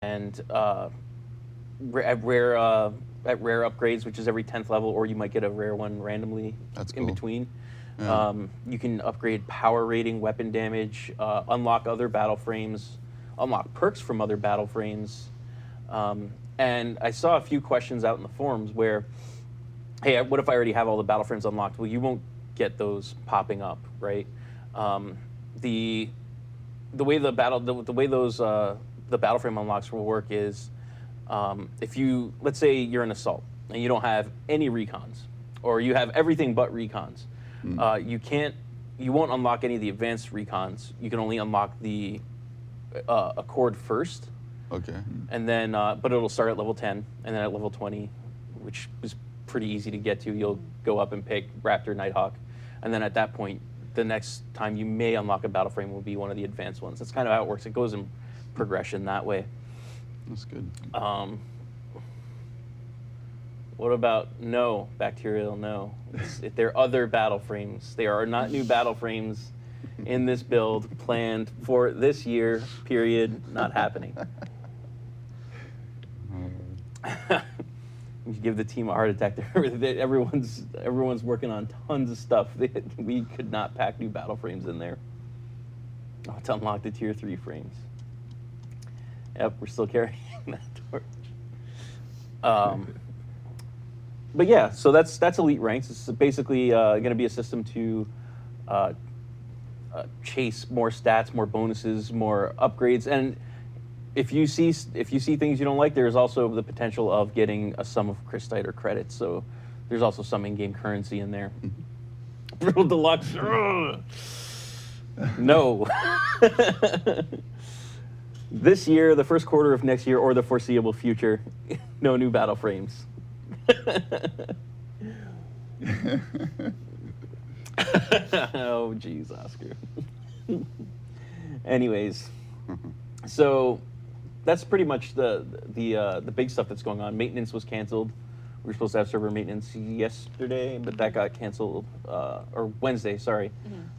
and at rare upgrades, which is every 10th level, or you might get a rare one randomly That's in cool. between. Yeah. You can upgrade power rating, weapon damage, unlock other battle frames, unlock perks from other battle frames. And I saw a few questions out in the forums where, hey, what if I already have all the battle frames unlocked? Well, you won't get those popping up, right? The way the way those the battle frame unlocks will work is, if you, let's say you're an assault and you don't have any recons, or you have everything but recons, you won't unlock any of the advanced recons. You can only unlock the Accord first, Okay. and then but it'll start at level 10, and then at level 20, which is pretty easy to get to, you'll go up and pick Raptor, Nighthawk, and then at that point, the next time you may unlock a battle frame will be one of the advanced ones. That's kind of how it works. It goes in progression that way. That's good. What about no, Bacterial? No. They're other battle frames. There are not new battle frames in this build planned for this year, period. Not happening. You give the team a heart attack. Everyone's working on tons of stuff. We could not pack new battle frames in there. Oh, to unlock the tier 3 frames. Yep, we're still carrying that torch. But yeah, so that's elite ranks. It's basically going to be a system to chase more stats, more bonuses, more upgrades, and if you see things you don't like, there's also the potential of getting a sum of crystite or credits. So there's also some in-game currency in there. Brutal Deluxe. No. This year, the first quarter of next year, or the foreseeable future, no new battle frames. Oh, geez, Oscar. Anyways, so that's pretty much the big stuff that's going on. Maintenance was canceled. We were supposed to have server maintenance yesterday, but that got canceled, or Wednesday, sorry.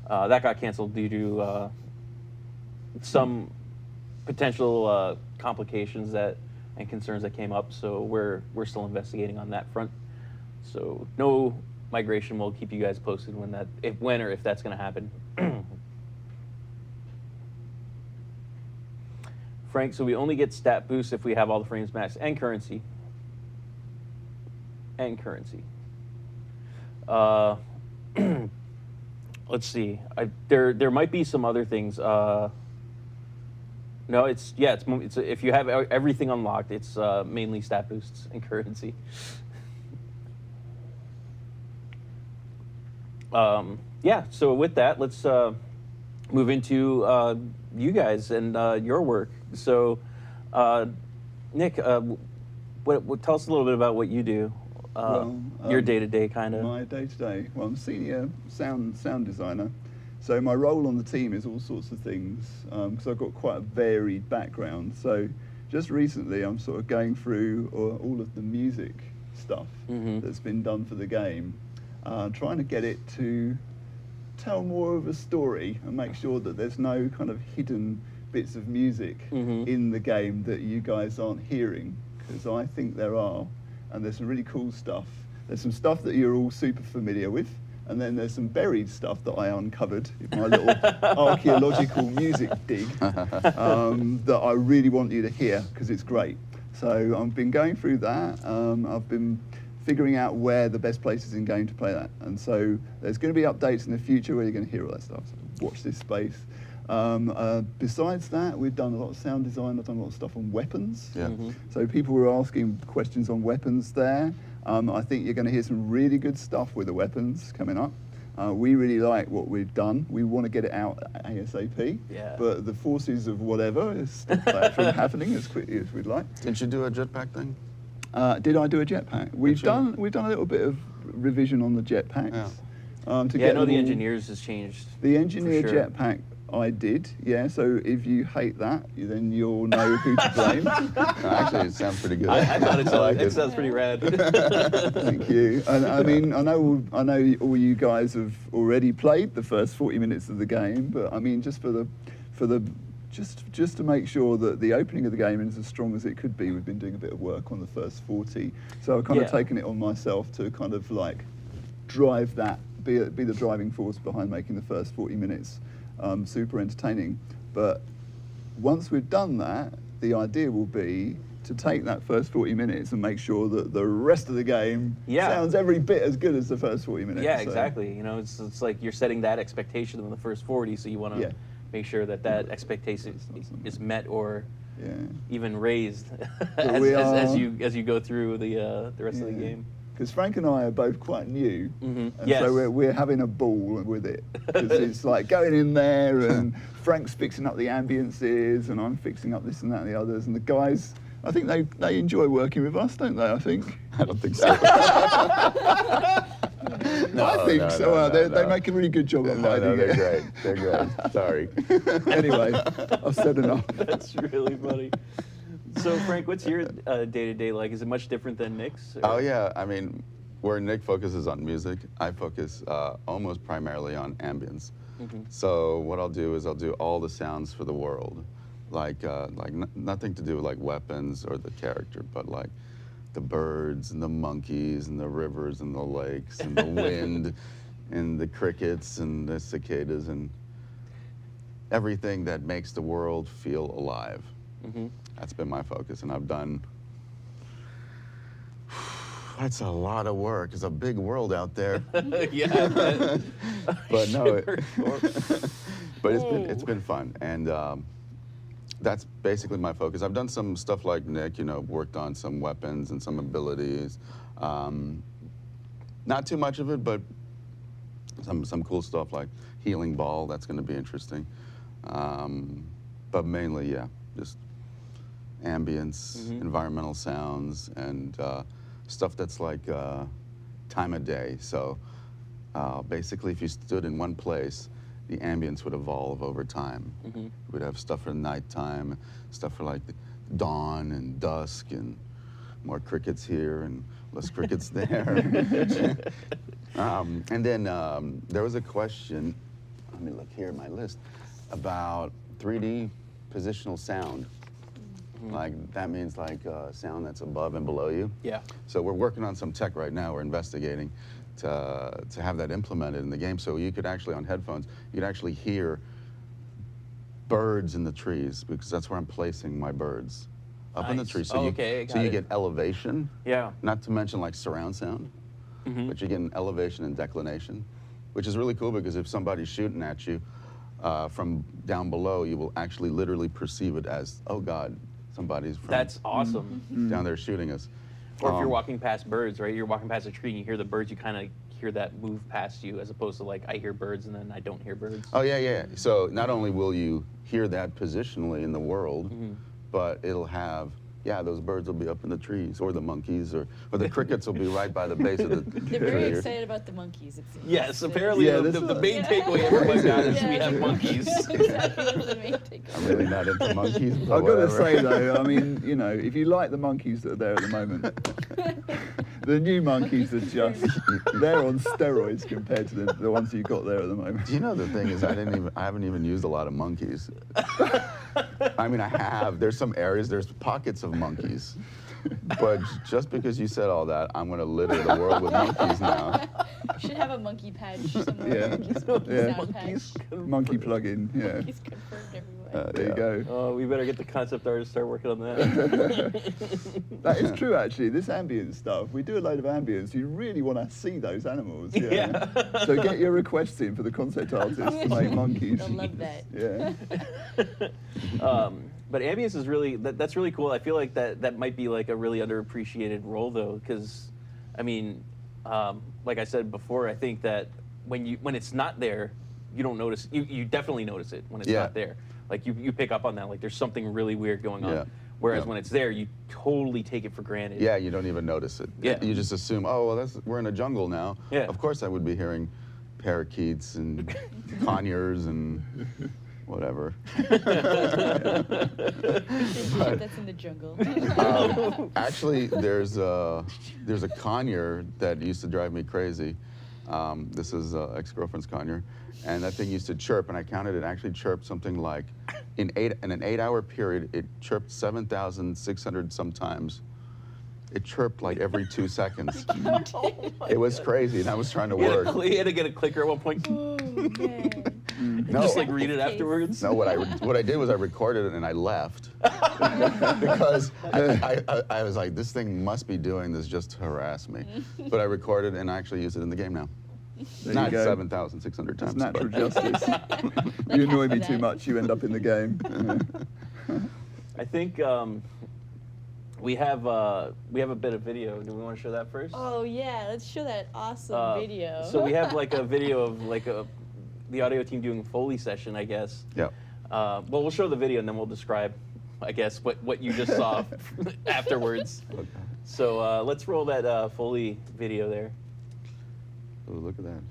That got canceled due to some potential complications and concerns that came up. So we're still investigating on that front. So no migration. We'll keep you guys posted when or if that's going to happen. Frank, so we only get stat boosts if we have all the frames maxed, and currency. Let's see. There might be some other things. No, it's if you have everything unlocked, it's mainly stat boosts and currency. Yeah. So with that, let's move into you guys and your work. So, Nick, tell us a little bit about what you do. Your day-to-day kind of. My day-to-day. Well, I'm senior sound designer, so my role on the team is all sorts of things because I've got quite a varied background. So just recently, I'm sort of going through all of the music stuff that's been done for the game, trying to get it to tell more of a story and make sure that there's no kind of hidden bits of music in the game that you guys aren't hearing, because I think there are, and there's some really cool stuff. There's some stuff that you're all super familiar with, and then there's some buried stuff that I uncovered in my little archaeological music dig that I really want you to hear because it's great. So I've been going through that. I've been figuring out where the best places in game to play that, and so there's going to be updates in the future where you're going to hear all that stuff. So watch this space. Besides that, we've done a lot of sound design. I've done a lot of stuff on weapons. Yeah. So people were asking questions on weapons there. I think you're going to hear some really good stuff with the weapons coming up. We really like what we've done. We want to get it out ASAP. Yeah. But the forces of whatever has stopped that from happening as quickly as we'd like. Didn't you do a jetpack thing? Did I do a jetpack? We've done a little bit of revision on the jetpacks. Yeah. I know the engineers has changed. The engineer for sure. jetpack I did, yeah. So if you hate that, then you'll know who to blame. Actually, it sounds pretty good. I thought it like sounds pretty rad. Thank you. And I mean, I know all you guys have already played the first 40 minutes of the game, but I mean, just for the just to make sure that the opening of the game is as strong as it could be, we've been doing a bit of work on the first 40. So I've kind of Yeah. taken it on myself to kind of like drive that, be the driving force behind making the first 40 minutes super entertaining. But once we've done that, the idea will be to take that first 40 minutes and make sure that the rest of the game Yeah. sounds every bit as good as the first 40 minutes. Yeah, So, exactly. You know, it's like you're setting that expectation in the first 40, so you want to Yeah. make sure that that expectation is met or yeah. even raised we as are- you go through the rest of the game. Because Frank and I are both quite new, Mhm. and Yes. so we're having a ball with it. 'Cause it's like going in there, and Frank's fixing up the ambiences, and I'm fixing up this and that and the others. And the guys, I think they enjoy working with us, don't they? I think. I don't think so. I think so. No, They make a really good job of No, hiding they're it. great. They're great. Sorry. Anyway, I've said enough. That's really funny. So Frank, what's your day-to-day like? Is it much different than Nick's? or- Oh yeah, I mean, where Nick focuses on music, I focus almost primarily on ambience. Mhm. So what I'll do is I'll do all the sounds for the world, like nothing to do with like weapons or the character, but like the birds and the monkeys and the rivers and the lakes and the wind and the crickets and the cicadas and everything that makes the world feel alive. Mhm. That's been my focus, and I've done. That's a lot of work. It's a big world out there. Yeah. But no, Sure. but it's been fun, and that's basically my focus. I've done some stuff like Nick, you know, worked on some weapons and some abilities. Not too much of it, but some cool stuff like healing ball. That's going to be interesting. But mainly, yeah, just ambience, Mhm. environmental sounds, and stuff that's like time of day. So basically, if you stood in one place, the ambience would evolve over time. Mhm. We'd have stuff for nighttime, stuff for like dawn and dusk, and more crickets here and less crickets there. And then there was a question, let me look here at my list, about 3D positional sound. Like that means like sound that's above and below you. Yeah. So we're working on some tech right now. We're investigating to have that implemented in the game. So you could actually, on headphones, you could actually hear birds in the trees, because that's where I'm placing my birds, up in the Nice. trees. Oh, okay, so got you it. get elevation, Yeah. not to mention like surround sound, Mhm. but you get an elevation and declination, which is really cool because if somebody's shooting at you from down below, you will actually literally perceive it as, oh God, somebody's from That's awesome. down there shooting us. Or if you're Um, walking past birds, right? You're walking past a tree and you hear the birds, you kind of hear that move past you, as opposed to like I hear birds and then I don't hear birds. Oh yeah, yeah. So not only will you hear that positionally in the world, Mhm. but it'll have, yeah, those birds will be up in the trees, or the monkeys, or the crickets will be right by the base of the They're very tree. excited about the monkeys, it seems. Yes, apparently Yeah, the, this the is- main Yeah. takeaway everybody got is we Yeah. have monkeys. Exactly, that's the main takeaway. I'm really not into monkeys, but I've got to whatever. say though, I mean, you know, if you like the monkeys that are there at the moment, the new monkeys are just, they're on steroids compared to the ones you got there at the moment. Do you know the thing is, I haven't even used a lot of monkeys. I mean, I have. There's some areas, there's pockets of monkeys. But just because you said all that, I'm going to litter the world with monkeys now. You should have a monkey patch somewhere. Yeah. Monkey Yeah. sound Monkeys. Monkey plug-in, yeah. Monkeys confirmed everywhere. There you go. Oh, we better get the concept artist to start working on that. That is true, actually. This ambient stuff, we do a load of ambience. You really want to see those animals. Yeah. Yeah. So get your requests in for the concept artists to make monkeys. They'll love that. Yeah. But ambience is really that's really cool. I feel like that might be like a really underappreciated role though, because I mean, like I said before, I think that when it's not there, you don't notice. You definitely notice it when it's Yeah. not there. Like you pick up on that. Like there's something really weird going on. Yeah. Whereas Yeah. when it's there, you totally take it for granted. Yeah, you don't even notice it. Yeah. You just assume, oh, well, we're in a jungle now. Yeah. Of course I would be hearing parakeets and conures and whatever. That's in the jungle. Actually, there's a conure that used to drive me crazy. This is ex-girlfriend's conure, and that thing used to chirp, and I counted it actually chirped something like, in an 8-hour period, it chirped 7,600 sometimes. It chirped like every 2 seconds. It was crazy, and I was trying to work. He had to get a clicker at one point. Oh, man. No. Just like read it afterwards. No, what I did was I recorded it and I left because I was like, this thing must be doing this just to harass me. But I recorded and I actually use it in the game now. There Not you go. 7,600 That's times. natural but- justice. You annoy me too much, you end up in the game. I think we have a bit of video. Do we want to show that first? Oh, yeah. Let's show that awesome video. So we have like a video of like the audio team doing a Foley session, I guess. Yeah. Well, we'll show the video and then we'll describe, I guess, what you just saw afterwards. Okay. So let's roll that Foley video there. Oh, look at that.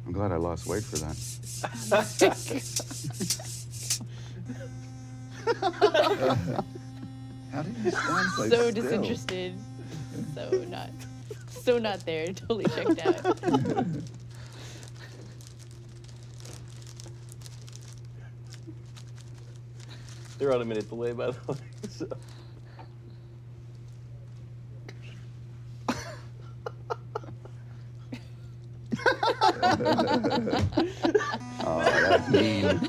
I'm glad I lost weight for that. How did you stand so So still? disinterested. So not there. Totally checked out. They're on a minute delay, by the way. So. Oh, that's mean.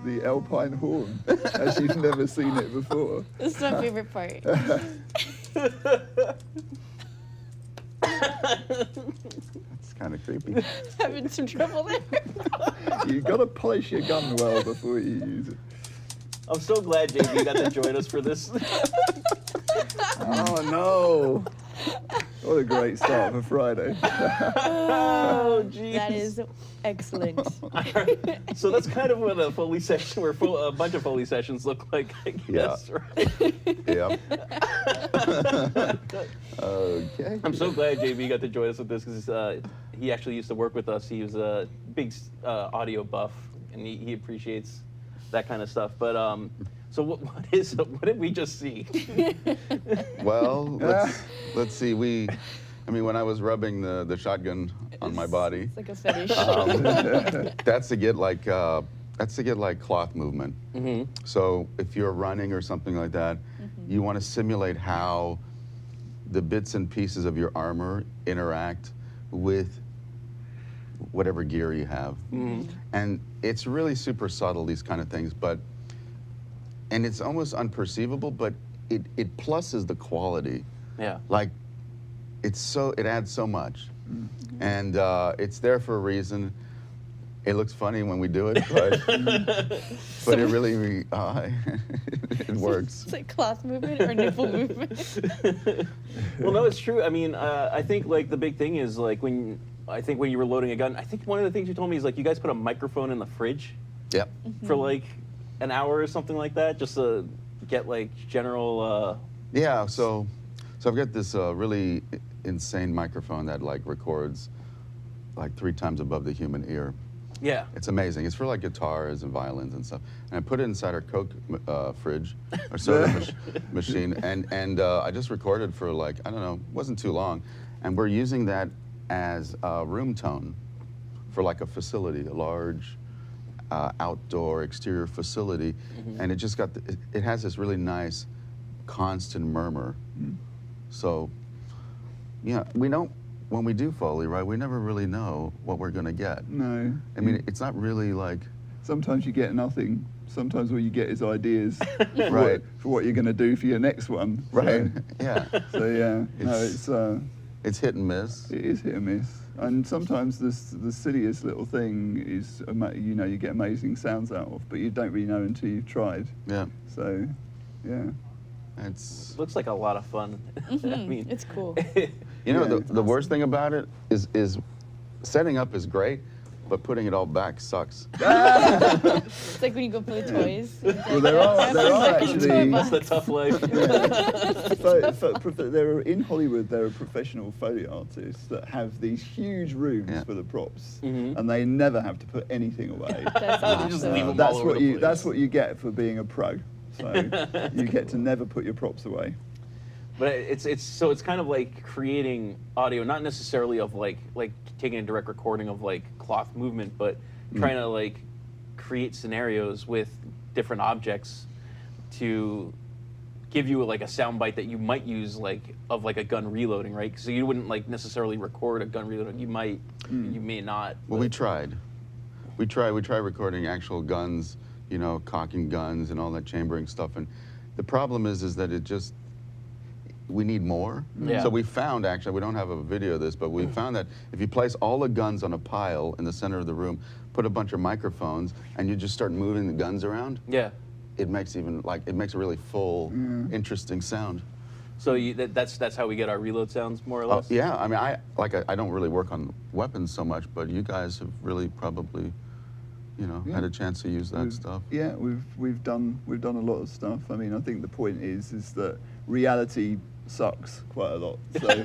The Alpine horn, as you've never seen it before. This is my favorite part. That's kind of creepy. Having some trouble there. You've got to polish your gun well before you use it. I'm so glad JB got to join us for this. Oh no! What a great start for Friday. Oh, jeez. That is excellent. So that's kind of what a Foley session, where a bunch of Foley sessions look like, I guess, right? Yep. Okay. I'm so glad JB got to join us with this because he actually used to work with us. He was a big audio buff, and he appreciates that kind of stuff. But so what did we just see? Well, let's see. I mean, when I was rubbing the shotgun on my body, It's like a fetish. that's to get like cloth movement. Mm-hmm. So if you're running or something like that, you want to simulate how the bits and pieces of your armor interact with whatever gear you have. Mm-hmm. And it's really super subtle, these kind of things, and it's almost unperceivable, but it pluses the quality. Yeah. Like, it adds so much. And it's there for a reason. It looks funny when we do it, but it really, it works. It's like cloth movement or nipple movement. Well, no, it's true. I mean, I think like the big thing is like when you were loading a gun, I think one of the things you told me is like you guys put a microphone in the fridge Yep. for like an hour or something like that, just to get like general. Yeah, so I've got this really insane microphone that like records like 3 times above the human ear. Yeah. It's amazing. It's for like guitars and violins and stuff. And I put it inside our Coke fridge or soda machine, and I just recorded for like, I don't know, it wasn't too long, and we're using that as a room tone for like a facility, a large outdoor exterior facility, and it just got it has this really nice constant murmur. So yeah, we don't. When we do Foley, right, we never really know what we're going to get. No. I mean, it's not really like... Sometimes you get nothing. Sometimes all you get is ideas Right. for what you're going to do for your next one. Right, yeah. So yeah, no, It's hit and miss. it is hit and miss. And sometimes the silliest little thing is, you get amazing sounds out of, but you don't really know until you've tried. Yeah, So, yeah. it's... Looks like a lot of fun. I mean, It's cool. You know, Yeah. the worst thing about it is setting up is great, but putting it all back sucks. It's like when you go play toys. Well, there are actually. That's the tough life. In Hollywood, there are professional Foley artists that have these huge rooms Yeah. for the props, Mhm. and they never have to put anything away. That's They just leave awesome. them all over the place. That's what you get for being a pro. So you get to never put your props away. But it's kind of like creating audio, not necessarily of like taking a direct recording of like cloth movement, but trying to like create scenarios with different objects to give you like a sound bite that you might use like of like a gun reloading, right? So you wouldn't like necessarily record a gun reloading. You might, you may not. Well, we tried. We tried recording actual guns, you know, cocking guns and all that chambering stuff. And the problem is that it just, we need more. Yeah. So we found, actually, we don't have a video of this, but we found that if you place all the guns on a pile in the center of the room, put a bunch of microphones, and you just start moving the guns around, Yeah. it makes a really full, interesting sound. So that's how we get our reload sounds, more or less. Yeah, I mean, I don't really work on weapons so much, but you guys have really probably, you know, had a chance to use that stuff. Yeah, we've done a lot of stuff. I mean, I think the point is that reality sucks quite a lot. So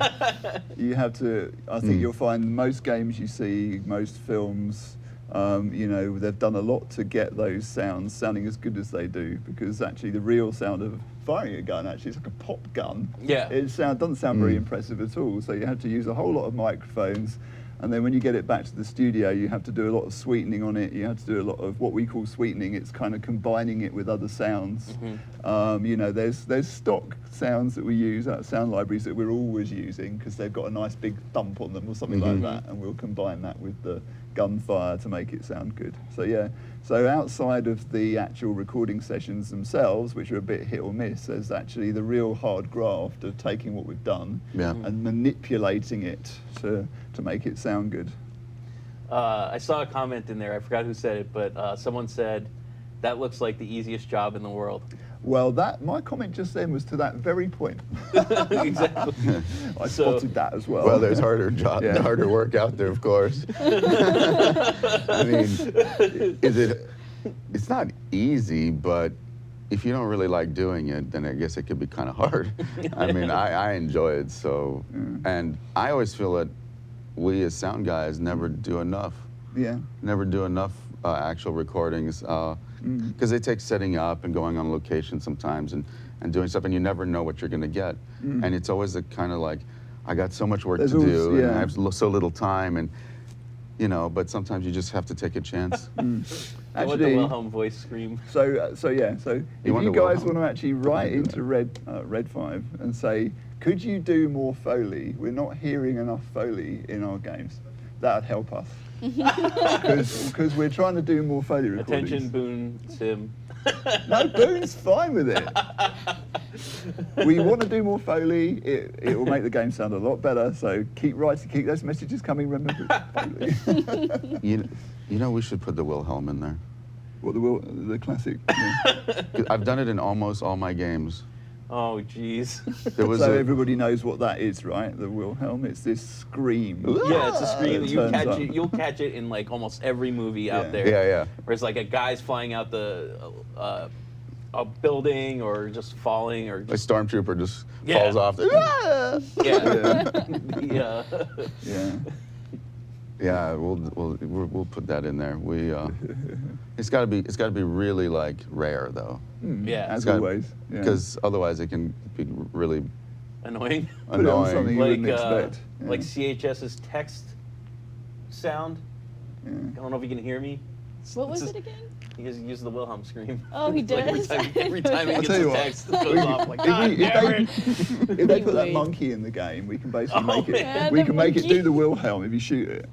you have to. I think you'll find most games you see, most films, you know, they've done a lot to get those sounds sounding as good as they do, because actually the real sound of firing a gun actually is like a pop gun. Yeah. It doesn't sound very impressive at all. So you have to use a whole lot of microphones. And then when you get it back to the studio, you have to do a lot of sweetening on it. You have to do a lot of what we call sweetening. It's kind of combining it with other sounds. You know, there's stock sounds that we use out of sound libraries that we're always using because they've got a nice big thump on them or something like that, and we'll combine that with the gunfire to make it sound good. So yeah, so outside of the actual recording sessions themselves, which are a bit hit or miss, there's actually the real hard graft of taking what we've done and manipulating it to make it sound good. I saw a comment in there. I forgot who said it, but someone said, "That looks like the easiest job in the world." Well, my comment just then was to that very point. Exactly. I So- spotted that as well. Well, there's harder Yeah. harder work out there, of course. I mean, it's not easy, but if you don't really like doing it, then I guess it could be kind of hard. I mean, I enjoy it, so, and I always feel that we as sound guys never do enough. Never do enough actual recordings, because they take setting up and going on location sometimes and doing stuff, and you never know what you're going to get. And it's always a kind of like, I got so much work There's to always- do, and I have so little time, and you know, but sometimes you just have to take a chance. I want the Actually, Wilhelm voice scream. So if you want to guys welcome? want to actually write into Red 5 and say, could you do more Foley? We're not hearing enough Foley in our games. That'd help us. Because we're trying to do more Foley recordings. Attention, Boone, Sim. No, Boone's fine with it. We want to do more Foley. It will make the game sound a lot better. So keep writing, keep those messages coming. Remember, it's Foley. You know, we should put the Wilhelm in there. What the classic. Yeah. I've done it in almost all my games. Oh, jeez. There was So a, everybody knows what that is, right? The Wilhelm. It's this scream. Yeah, it's a scream. It You turns catch up. it. You'll catch it in like almost every movie out Yeah. there. Yeah. Where it's like a guy's flying out a building or just falling or A just stormtrooper just Yeah. falls off. yeah. Yeah. Yeah. Yeah, we'll put that in there. It's got to be really like rare though, Yeah. As gotta- always. Yeah. because otherwise it can be really Annoying. Put it on something annoying. you Like wouldn't expect. Yeah. like CHS's text sound. Yeah. I don't know if you can hear me. What was It's it just- again? He just used the Wilhelm scream. Oh, he Like does? every time he I'll gets tell you a what. text, it goes off like, If God we- damn it. If they put that Would. monkey in the game, we can basically Oh, make it. man, We the can make it monkey. do the Wilhelm if you shoot it.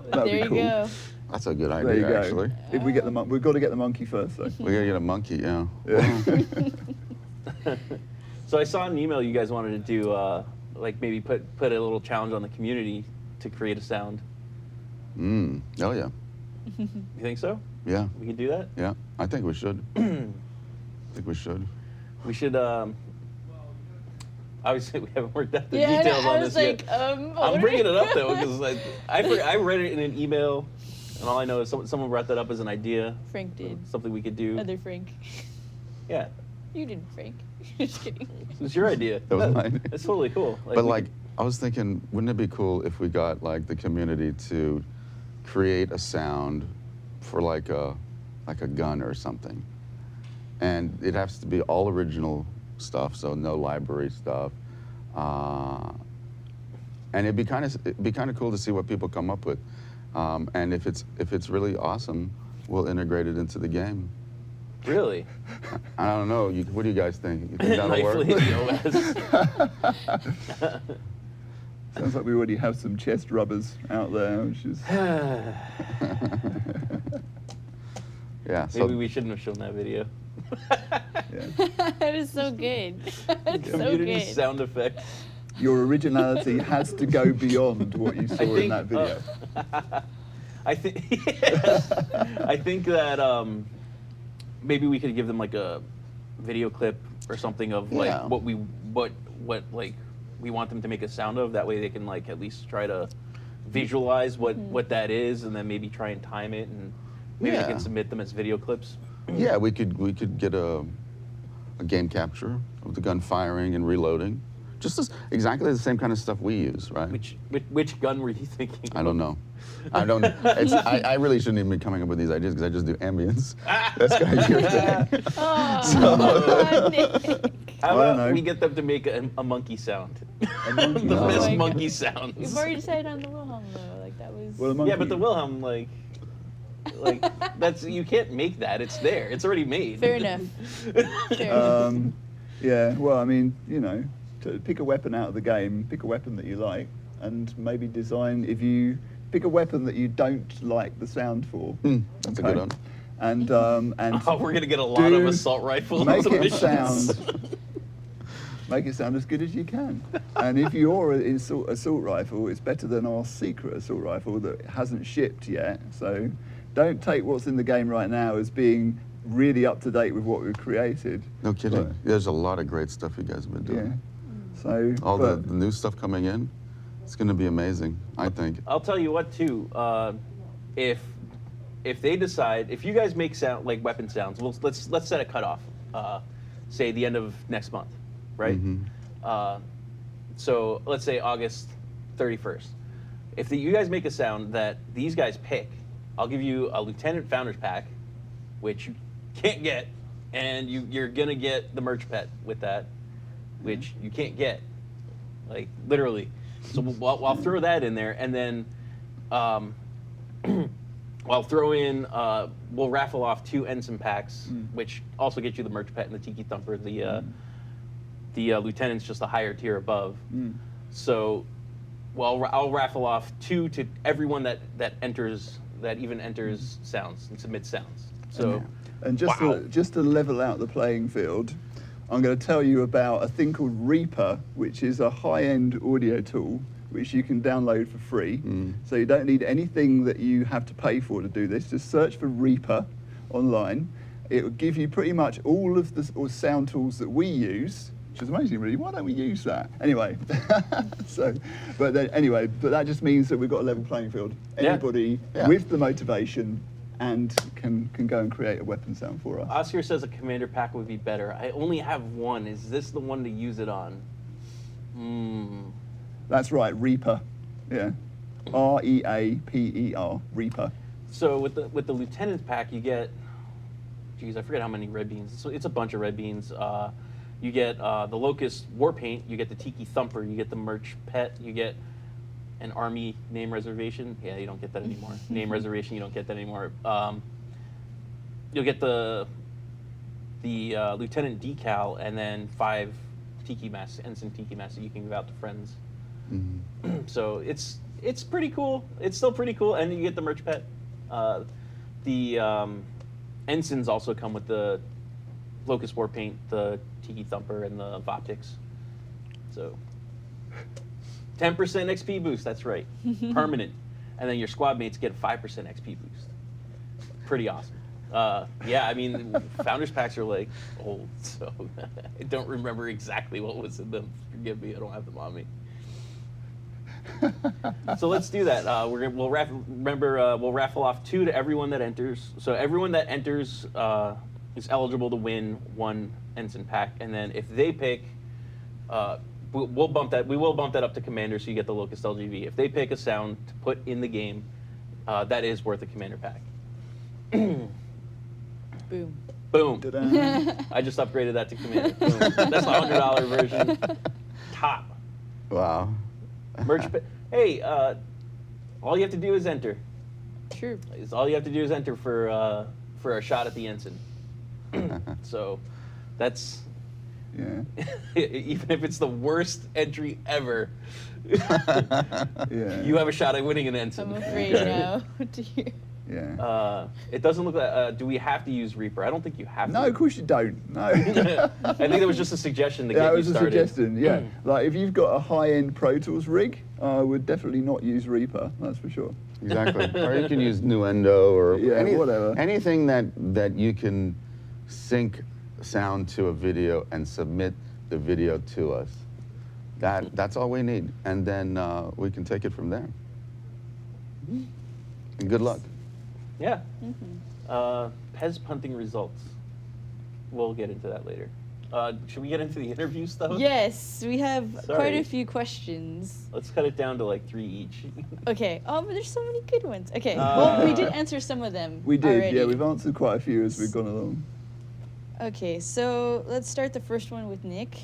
That'd be There you cool. go. That's a good There you idea go. actually. If we get the we've got to get the monkey first, though. We gotta get a monkey. Yeah. Yeah. So I saw an email you guys wanted to do, like maybe put a little challenge on the community to create a sound. Oh yeah. You think so? Yeah. We can do that? Yeah. I think we should. I think we should. We should. obviously we haven't worked out the Yeah, details I on was this like, yet. what I'm are bringing we- it up though because I read it in an email, and all I know is someone brought that up as an idea. Frank did. Something we could do. Other Frank. Yeah, You did, Frank. Just kidding. it was your idea. That was mine. It's totally cool. But we like, could- I was thinking, wouldn't it be cool if we got like the community to create a sound for like a gun or something, and it has to be all original stuff, so no library stuff, and it'd be kind of cool to see what people come up with, and if it's really awesome, we'll integrate it into the game. really, I don't know. What do you guys think? You think that'll Knife work? Lady OS. Sounds like we already have some chest rubbers out there, which is. Yeah. So Maybe we shouldn't have shown that video. Yeah. That is so good. It's so Community good. sound effect. Your originality has to go beyond what you saw in that video. I think I think that maybe we could give them like a video clip or something of like Yeah. what like we want them to make a sound of. That way they can like at least try to visualize what that is, and then maybe try and time it, and maybe they Yeah. can submit them as video clips. Yeah, we could get a game capture of the gun firing and reloading, exactly the same kind of stuff we use, right? Which gun were you thinking? I don't know. I don't. I really shouldn't even be coming up with these ideas because I just do ambience. That's kind of your thing. Oh, Nick. How I don't about know. we get them to make a monkey sound? monkey The sound. best Oh my monkey God. sounds. We've already decided on the Wilhelm though. Like that was. Well, a monkey, Yeah, but the Wilhelm, like that's you can't make that. It's there. It's already made. Fair enough. Fair enough. Yeah, well, I mean, to pick a weapon out of the game, pick a weapon that you like, and maybe design. If you pick a weapon that you don't like the sound for, That's a good one. and Oh, we're gonna get a lot of assault rifles. Make it submissions. make it sound as good as you can. And if your assault rifle is better than our secret assault rifle that hasn't shipped yet, so don't take what's in the game right now as being really up to date with what we've created. No kidding. But, There's a lot of great stuff you guys have been yeah. doing. So All the but- new stuff coming in, it's going to be amazing, I think. I'll tell you what too. If they decide, if you guys make sound like weapon sounds, let's set a cutoff. Say the end of next month, right? So let's say August 31st. If you guys make a sound that these guys pick, I'll give you a Lieutenant Founders Pack, which you can't get, and you're gonna get the merch pet with that, which you can't get, like literally. So I'll throw that in there, and then I'll throw in. We'll raffle off 2 Ensign packs, which also get you the merch pet and the Tiki Thumper. The lieutenant's just a higher tier above. So, well, I'll raffle off 2 to everyone that enters, that even enters sounds and submits sounds. So, And just wow. just to level out the playing field, I'm going to tell you about a thing called Reaper, which is a high-end audio tool which you can download for free. So you don't need anything that you have to pay for to do this. Just search for Reaper online. It will give you pretty much all of the sound tools that we use, which is amazing, really. Why don't we use that? Anyway, but that just means that we've got a level playing field. Yeah. Anybody Yeah. with the motivation and can go and create a weapon sound for us. Oscar says a commander pack would be better. I only have one. Is this the one to use it on? That's right, Reaper. Yeah. R-E-A-P-E-R, Reaper. So with the lieutenant's pack, you get, geez, I forget how many red beans. It's a bunch of red beans. You get the Locust War Paint. You get the Tiki Thumper. You get the merch pet. You get an army name reservation. Yeah, you don't get that anymore. Name reservation, you don't get that anymore. You'll get the lieutenant decal, and then 5 tiki masks, ensign tiki masks that you can give out to friends. So it's pretty cool. It's still pretty cool, and you get the merch pet. The ensigns also come with the Locust War Paint, the Tiki Thumper, and the Voptics. So 10% XP boost. That's right, permanent. And then your squad mates get a 5% XP boost. Pretty awesome. Yeah, I mean, Founders Packs are like old, so I don't remember exactly what was in them. Forgive me, I don't have them on me. So let's do that. We'll raffle off 2 to everyone that enters. So everyone that enters is eligible to win 1 Ensign pack, and then if they pick, we'll bump that. We will bump that up to Commander, so you get the Locust LGV. If they pick a sound to put in the game, that is worth a Commander pack. Boom. Boom. Ta-da. I just upgraded that to Commander. Boom. That's the $100 version. Top. Wow. Merch. Hey, all you have to do is enter. True. All you have to do is enter for a shot at the ensign. So, that's Yeah. even if it's the worst entry ever, Yeah. you have a shot at winning an ensign. I'm afraid now. Dear. Yeah. It doesn't look like. Do we have to use Reaper? I don't think you have to. No, of course you don't. No. I think that was just a suggestion to Yeah, get it you was a started. suggestion. Yeah, like if you've got a high-end Pro Tools rig, I would definitely not use Reaper. That's for sure. Exactly. Or you can use Nuendo or Yeah, whatever. anything that you can sync sound to a video and submit the video to us. That's all we need, and then we can take it from there. And good luck. Yeah. Pez punting results. We'll get into that later. Should we get into the interview stuff? Yes, we have quite Sorry. a few questions. Let's cut it down to like 3 each. Okay. Oh, but there's so many good ones. Okay. Uh, Well, we did answer some of them. We did. already. Yeah, we've answered quite a few as we've gone along. Okay, so let's start the first one with Nick.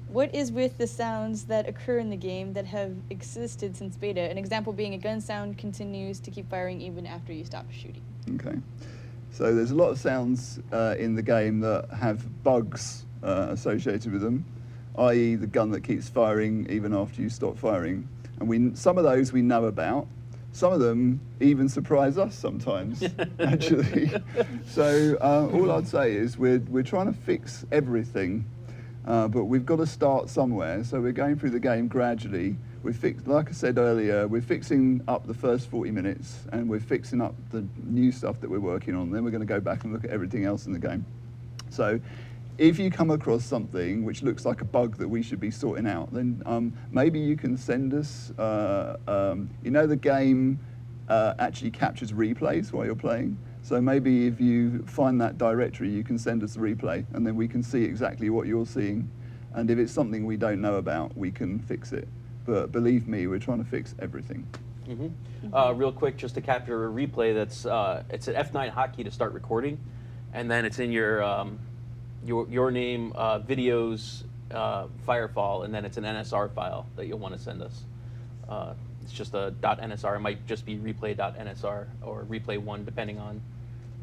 What is with the sounds that occur in the game that have existed since beta? An example being a gun sound continues to keep firing even after you stop shooting. Okay. So there's a lot of sounds in the game that have bugs associated with them, i.e. the gun that keeps firing even after you stop firing. And some of those we know about. Some of them even surprise us sometimes, actually. So all I'd say is we're trying to fix everything, but we've got to start somewhere. So we're going through the game gradually. Like I said earlier, we're fixing up the first 40 minutes, and we're fixing up the new stuff that we're working on. Then we're going to go back and look at everything else in the game. So if you come across something which looks like a bug that we should be sorting out, then maybe you can send us, the game actually captures replays while you're playing. So maybe if you find that directory, you can send us a replay, and then we can see exactly what you're seeing. And if it's something we don't know about, we can fix it. But believe me, we're trying to fix everything. Real quick, just to capture a replay, it's an F9 hotkey to start recording, and then it's in your name, videos, Firefall, and then it's an NSR file that you'll want to send us. It's just a .nsr. It might just be replay.nsr or replay1, depending on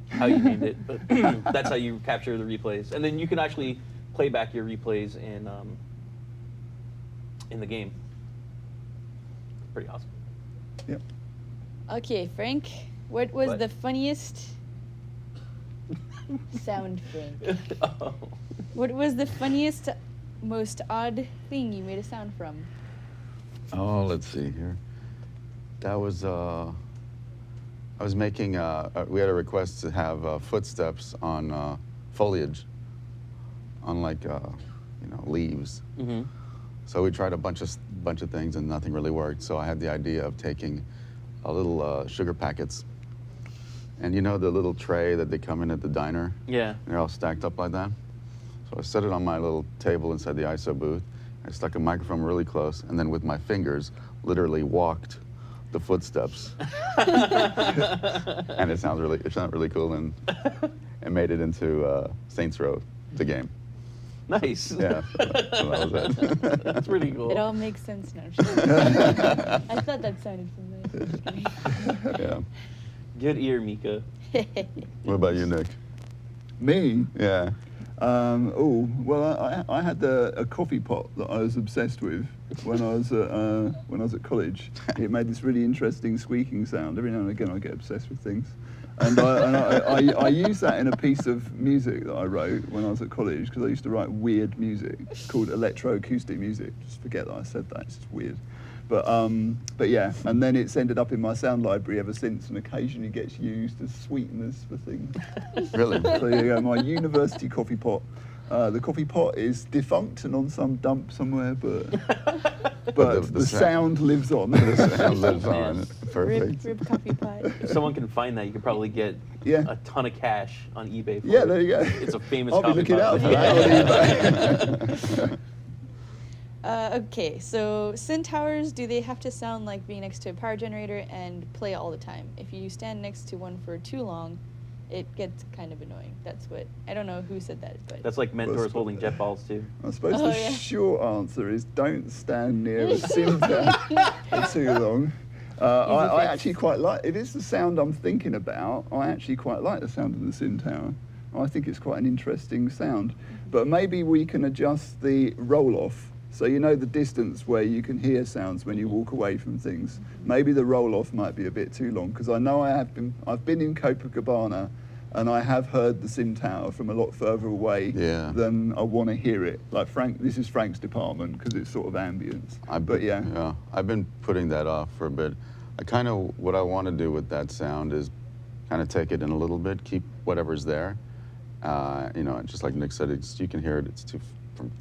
how you named it. But that's how you capture the replays, and then you can actually play back your replays in the game. Pretty awesome. Yep. Okay, Frank, what was What? the funniest sound, Frank? Oh. What was the funniest, most odd thing you made a sound from? Oh, let's see here. That was, I was making, we had a request to have footsteps on foliage, on like, leaves. Mm-hmm. So we tried a bunch of things and nothing really worked. So I had the idea of taking a little sugar packets. And you know the little tray that they come in at the diner? Yeah. They're all stacked up like that. So I set it on my little table inside the ISO booth. I stuck a microphone really close, and then with my fingers, literally walked the footsteps. And it sounded really cool, and it made it into Saints Row, the game. Nice. Yeah, so that was it. That's pretty cool. It all makes sense now. I thought that sounded familiar. Yeah. Good ear, Mika. What about you, Nick? Me? Yeah. I had a coffee pot that I was obsessed with when I was at college. It made this really interesting squeaking sound. Every now and again, I get obsessed with things, and I used that in a piece of music that I wrote when I was at college, because I used to write weird music called electroacoustic music. Just forget that I said that; it's just weird. But yeah, and then it's ended up in my sound library ever since, and occasionally gets used as sweeteners for things. Really? So there you go, my university coffee pot. The coffee pot is defunct and on some dump somewhere, but the sound lives on. The sound lives on. Yes. Perfect. Rib coffee pot. If someone can find that, you could probably get Yeah. a ton of cash on eBay for Yeah, it. there you go. It's a famous I'll be coffee looking pot. out for that on eBay. Okay, so synth towers, do they have to sound like being next to a power generator and play all the time? If you stand next to one for too long, it gets kind of annoying. That's what, I don't know who said that, but. That's like mentors holding jet balls too. I suppose Oh, the yeah. short answer is don't stand near a synth tower for too long. I actually quite like, it is the sound I'm thinking about. I actually quite like the sound of the synth tower. I think it's quite an interesting sound. But maybe we can adjust the roll-off. So you know the distance where you can hear sounds when you walk away from things. Maybe the roll-off might be a bit too long, because I know I've been in Copacabana and I have heard the synth tower from a lot further away than I want to hear it. Like this is Frank's department because it's sort of ambience. But yeah. I've been putting that off for a bit. What I want to do with that sound is kind of take it in a little bit, keep whatever's there. You know, just like Nick said, you can hear it. It's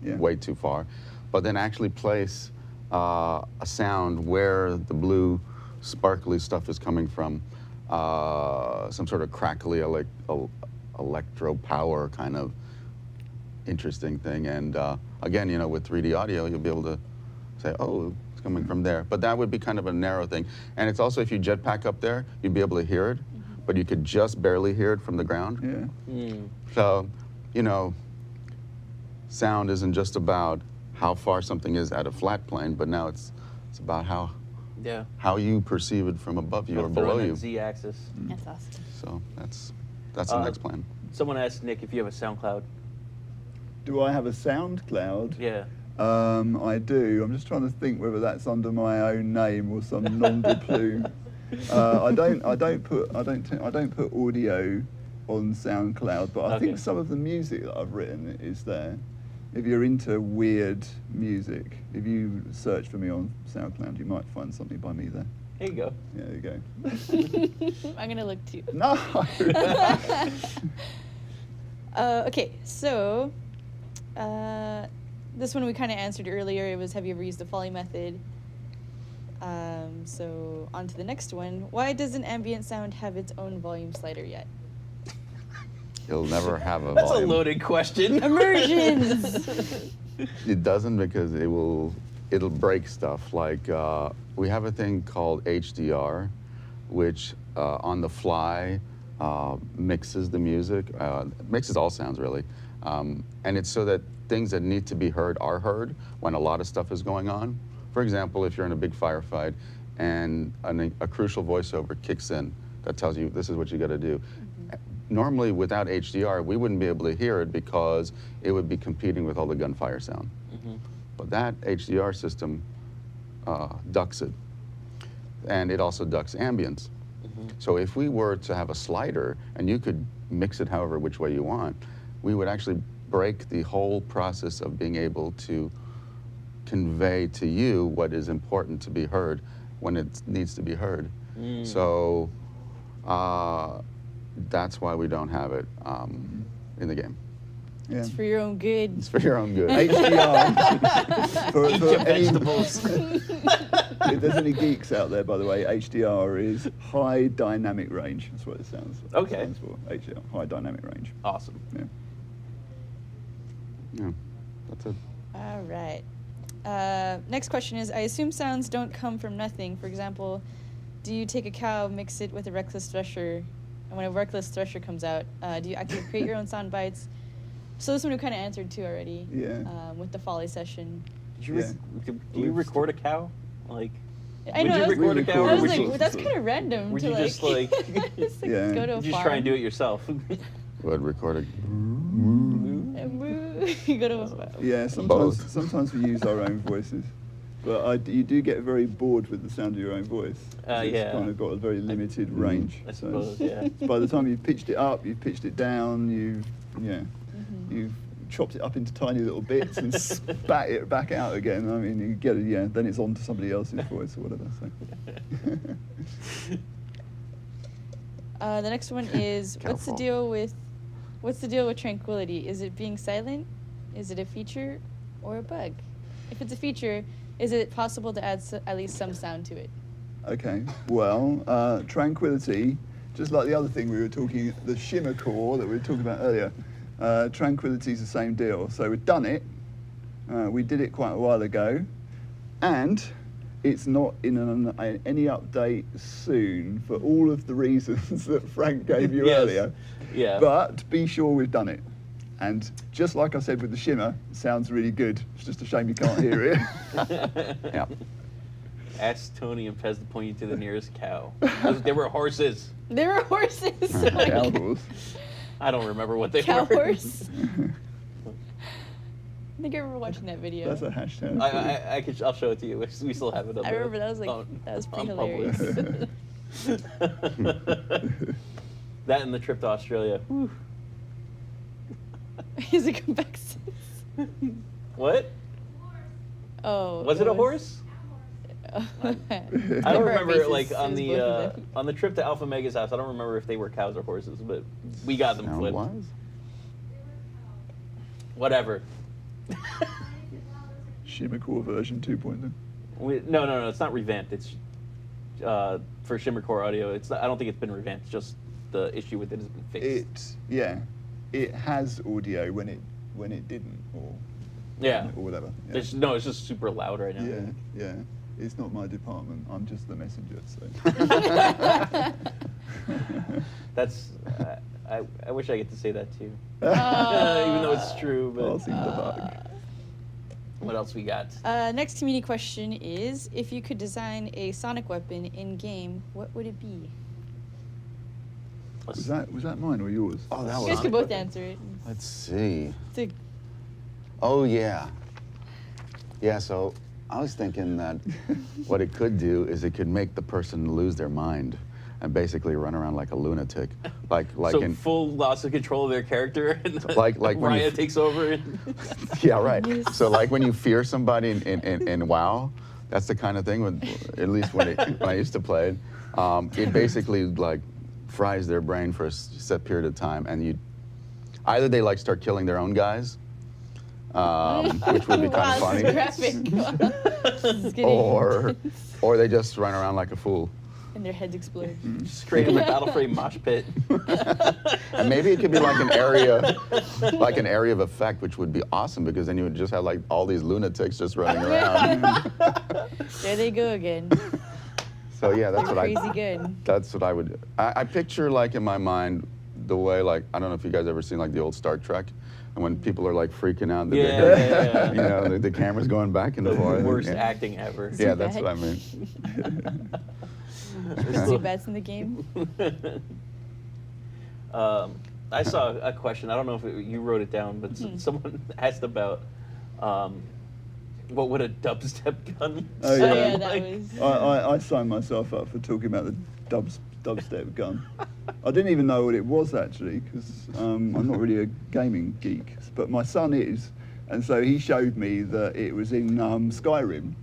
way too far. But then actually place a sound where the blue sparkly stuff is coming from, some sort of crackly electro power kind of interesting thing. And again, you know, with 3D audio, you'll be able to say, oh, it's coming from there. But that would be kind of a narrow thing. And it's also, if you jetpack up there, you'd be able to hear it, but you could just barely hear it from the ground. Yeah. So, you know, sound isn't just about how far something is at a flat plane, but now it's about how you perceive it from above you or below you. Z-axis. That's awesome. So that's the next plan. Someone asked Nick if you have a SoundCloud. Do I have a SoundCloud? Yeah. I do. I'm just trying to think whether that's under my own name or some nom de plume. I don't put audio on SoundCloud, but I think some of the music that I've written is there. If you're into weird music, if you search for me on SoundCloud, you might find something by me there. There you go. Yeah, there you go. I'm gonna look too. No. Okay, so this one we kind of answered earlier. It was, have you ever used the Foley method? So on to the next one. Why doesn't ambient sound have its own volume slider yet? You'll never have a That's volume. a loaded question. Immersions! It doesn't, because it'll break stuff. Like we have a thing called HDR, which on the fly mixes the music, mixes all sounds really, and it's so that things that need to be heard are heard when a lot of stuff is going on. For example, if you're in a big firefight and a crucial voiceover kicks in that tells you this is what you got to do. Normally, without HDR, we wouldn't be able to hear it because it would be competing with all the gunfire sound. But that HDR system ducks it, and it also ducks ambience. So if we were to have a slider and you could mix it however which way you want, we would actually break the whole process of being able to convey to you what is important to be heard when it needs to be heard. So that's why we don't have it in the game. Yeah. It's for your own good. It's for your own good. HDR. for Eat your any, vegetables. if there's any geeks out there, by the way, HDR is high dynamic range. That's what it stands for. Okay. It stands for HDR, high dynamic range. Awesome. Yeah. Yeah, that's it. All right. Next question is, I assume sounds don't come from nothing. For example, do you take a cow, mix it with a reckless thresher, and when a reckless thresher comes out, do you actually create your own sound bites? So this one we kind of answered too already. Yeah. With the Foley session. Do you record a cow? Like, I would know. you record a cow, or I was would like, you- well, that's kind of random. would to you like, just, like- just, like Yeah. go to a you just farm. try and do it yourself? Would record it. And moo. You go to a farm. Yeah, Both. sometimes we use our own voices. But you do get very bored with the sound of your own voice. It's Yeah. kind of got a very limited range. I suppose, yeah. So by the time you've pitched it up, you've pitched it down, you've chopped it up into tiny little bits and spat it back out again. I mean, you get it, yeah. Then it's on to somebody else's voice or whatever. So. The next one is what's the deal with tranquility? Is it being silent? Is it a feature or a bug? If it's a feature, is it possible to add at least some sound to it? Okay, well, tranquility, just like the other thing we were talking, the shimmer core that we were talking about earlier, tranquility is the same deal. So we've done it, we did it quite a while ago, and it's not in any update soon for all of the reasons that Frank gave you earlier. Yeah. But be sure we've done it. And just like I said with the shimmer, it sounds really good. It's just a shame you can't hear it. Yeah. Ask Tony and Pez to point you to the nearest cow. They were horses. There are horses. Oh my Cow God. horse. I don't remember what they Cow were. horse. I think I remember watching that video. That's a hashtag. I'll show it to you. We still have it up I there. remember that was pretty on hilarious. That and the trip to Australia. Whew. Has it come back since? What? Oh. Was it a horse? I don't remember, like, on the trip to Alpha Mega's house, I don't remember if they were cows or horses, but we got them flipped. Sound-wise? Whatever. Shimmer core version 2.0. No, it's not revamped. It's for Shimmer Core Audio. It's not, I don't think it's been revamped. It's just the issue with it has been fixed. It has audio when it didn't, or whatever. Yeah. It's just super loud right now. Yeah. It's not my department. I'm just the messenger. So. That's. I wish I get to say that too, even though it's true. But Passing the buck. what else we got? Next community question is: if you could design a sonic weapon in game, what would it be? Was that mine or yours? Oh, that You was. guys can both answer it. Let's see. It's Oh, yeah. Yeah, so I was thinking that what it could do is it could make the person lose their mind and basically run around like a lunatic. Like so in, full loss of control of their character, and like when Raya you, takes over. And yeah, right. So like when you fear somebody in WoW, that's the kind of thing. At least when I used to play it, it basically like fries their brain for a set period of time, and either they like start killing their own guys, which would be kind of funny, or they just run around like a fool. and their heads explode. Just create a Battle Frame mosh pit. And maybe it could be like an area of effect, which would be awesome because then you would just have like all these lunatics just running around. There they go again. So yeah, that's They're what crazy good. That's what I would. I picture like in my mind the way like I don't know if you guys ever seen like the old Star Trek, and when people are like freaking out, Yeah. you know, the camera's going back and The forth. worst Yeah. acting ever. Yeah, that's what I mean. Two bats in the game. I saw a question. I don't know if you wrote it down, but someone asked about what would a dubstep gun Oh, sound yeah. That like? was. I signed myself up for talking about the dubstep gun. I didn't even know what it was actually because I'm not really a gaming geek, but my son is, and so he showed me that it was in Skyrim.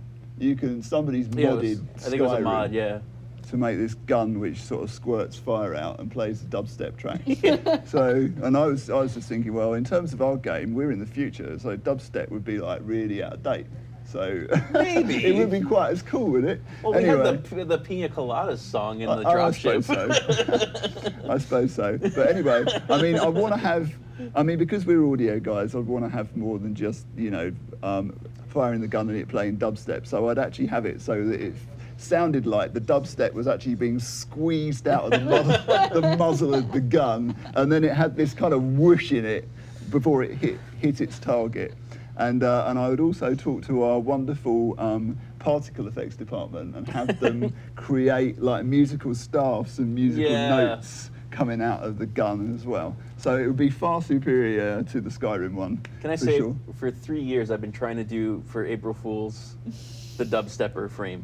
Somebody's modded I think it was a Skyrim mod, yeah. to make this gun which sort of squirts fire out and plays the dubstep tracks. So, and I was just thinking, well, in terms of our game, we're in the future, so dubstep would be like really out of date. So Maybe. it would be quite as cool, wouldn't it? Well, Anyway. we had the Pina Coladas song in the I dropship. suppose so. I suppose so. But anyway, I mean, because we're audio guys, I'd want to have more than just, firing the gun and it playing dubstep. So I'd actually have it so that it sounded like the dubstep was actually being squeezed out of the muzzle of the gun, and then it had this kind of whoosh in it before it hit its target. And I would also talk to our wonderful particle effects department and have them create like musical staffs and musical notes coming out of the gun as well. So it would be far superior to the Skyrim one. Can I for say, sure. for 3 years, I've been trying to do, for April Fools, the dubstepper frame,